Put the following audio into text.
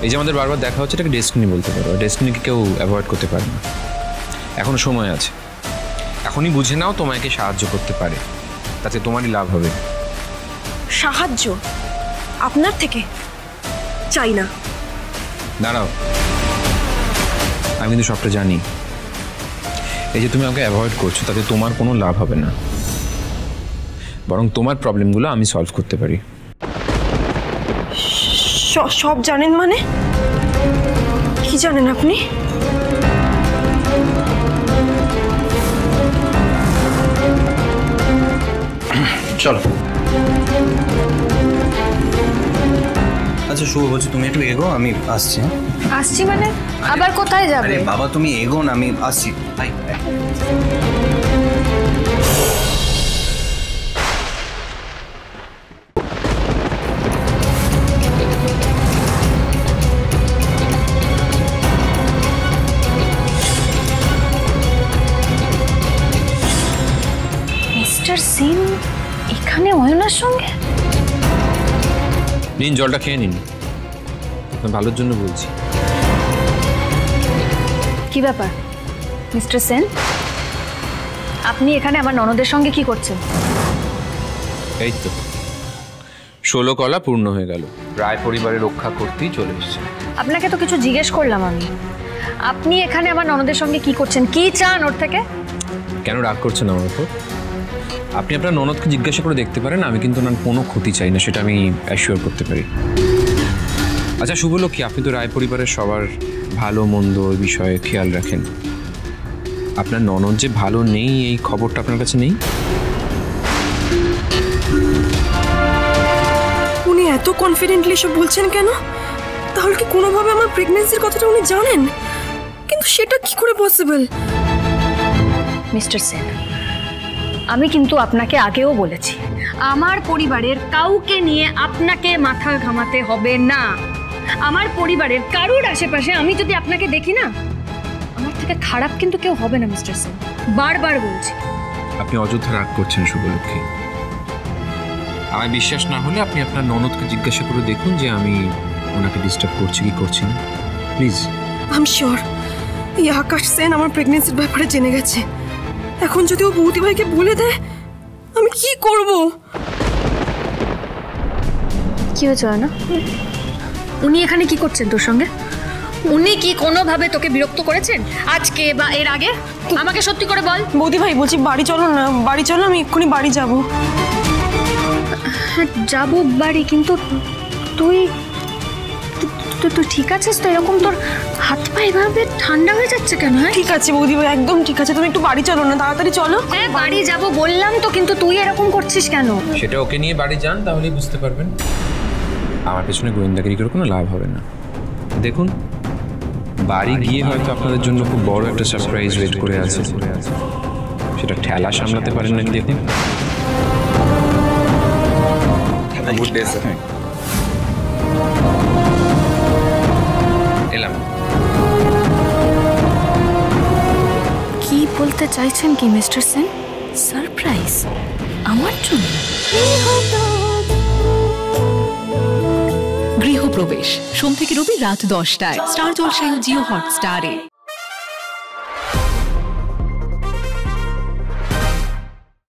এই যে আমাদের বারবার দেখা হচ্ছে, এটাকে ডেস্টিনি বলতে পারো। ডেস্টিনিকে কেউ অ্যাভয়েড করতে পারে না। এখনো সময় আছে, এখনই বুঝে নাও তোমাকে সাহায্য করতে পারে, তাতে তোমারই লাভ হবে। সাহায্য আপনার থেকে চাই না। দাঁড়াও, আমি কিন্তু সবটা জানি। এই যে তুমি আমাকে অ্যাভয়েড করছো, তাতে তোমার কোনো লাভ হবে না, বরং তোমার প্রবলেমগুলো আমি সলভ করতে পারি। সব জানেন মানে? কি জানেন আপনি? চলো। আচ্ছা শুভ, বলছি তুমি একটু এগো, আমি আসছি। আসছি মানে আবার কোথায় যাবে? আরে বাবা তুমি এগো না, আমি আসছি। মিস্টার সেন এখানে অয়নার সঙ্গে? নিন, জলটা খেয়ে নিন, আপনার ভালোর জন্য বলছি। কি ব্যাপার মিস্টার সেন, আপনি এখানে আমার ননদের সঙ্গে কি করছেন? এই তো 16 কলা পূর্ণ হয়ে গেল, রায় পরিবারের রক্ষা করতেই চলে এসেছে। আপনাকে তো কিছু জিজ্ঞেস করলাম আমি, আপনি এখানে আমার ননদের সঙ্গে কি করছেন, কি চান ওর থেকে? কেন রাগ করছেন আমার উপর? আপনি আপনার ননদকে জিজ্ঞাসা করে দেখতে পারেন, আমি কিন্তু ওনার কোনো ক্ষতি চাই না, সেটা আমি অ্যাসিওর করতে পারি। আচ্ছা শুভলক্ষ্মী, আপনি তো রায় পরিবারের সবার ভালো মন্দ বিষয়ে খেয়াল রাখেন। আপনার ননদ যে ভালো নেই এই খবরটা আপনার কাছে নেই? উনি এত কনফিডেন্টলি সব বলছেন কেন? তাহলে কি কোনোভাবে আমার প্রেগন্যান্সির কথাটা উনি জানেন? কিন্তু সেটা কি করে পসিবল? মিস্টার সেন, আমি কিন্তু আপনাকে আগেও বলেছি আমার পরিবারের কাউকে নিয়ে আপনাকে মাথা ঘামাতে হবে না। আমার পরিবারের কারোর আশেপাশে আমি যদি আপনাকে দেখি না, আমার থেকে খারাপ কিন্তু কেউ হবে না মিস্টার সেন, বারবার বলছি। আপনি অযথা রাগ করছেন শুভলক্ষ্মী। আমার বিশ্বাস না হলে আপনি আপনার ননদকে জিজ্ঞাসা করে দেখুন যে আমি ওনাকে ডিস্টার্ব করছি কি করছি না, প্লিজ। আই এম শিওর এই আকাশ সেন আমার প্রেগন্যান্সির ব্যাপারে জেনে গেছে। এখন যদি ও বৌদি ভাইকে বলে দেয়, আমি কি করব? কি হয়েছে না? উনি এখানে কি করছেন তোর সঙ্গে? উনি কি কোনোভাবে তোকে বিরক্ত করেছেন আজকে বা এর আগে? আমাকে সত্যি করে বল। বৌদি ভাই বলছি বাড়ি চলো না, বাড়ি চলো, আমি এক্ষুনি বাড়ি যাব। হ্যাঁ যাবো বাড়ি, কিন্তু তুই তুই ঠিক আছিস তো? এরকম তোর হাত পা এভাবে ঠান্ডা হয়ে যাচ্ছে কেন? হ্যাঁ ঠিক আছে বৌদি ভাই, একদম ঠিক আছে, তুমি একটু বাড়ি চলো না, তাড়াতাড়ি চলো। হ্যাঁ বাড়ি যাব বললাম তো, কিন্তু তুই এরকম করছিস কেন? সেটা ওকে নিয়ে বাড়ি যান, তাহলেই বুঝতে পারবেন। আমার পেছনে গোয়েন্দাগিরি করে কোনো লাভ হবে না। দেখুন, বাড়ি গিয়ে হয়তো আপনাদের জন্য খুব বড় একটা সারপ্রাইজ ওয়েট করে আছে, সেটা ঠেলা সামলাতে পারেন নাকি দেখুন। Good day sir. এলাম। কি বলতে চাইছেন কি মিস্টার সেন? সারপ্রাইজ আমার জন্য? গৃহপ্রবেশ সোম থেকে রবি রাত 10টায় স্টার জলসায় ও জিও হটস্টারে।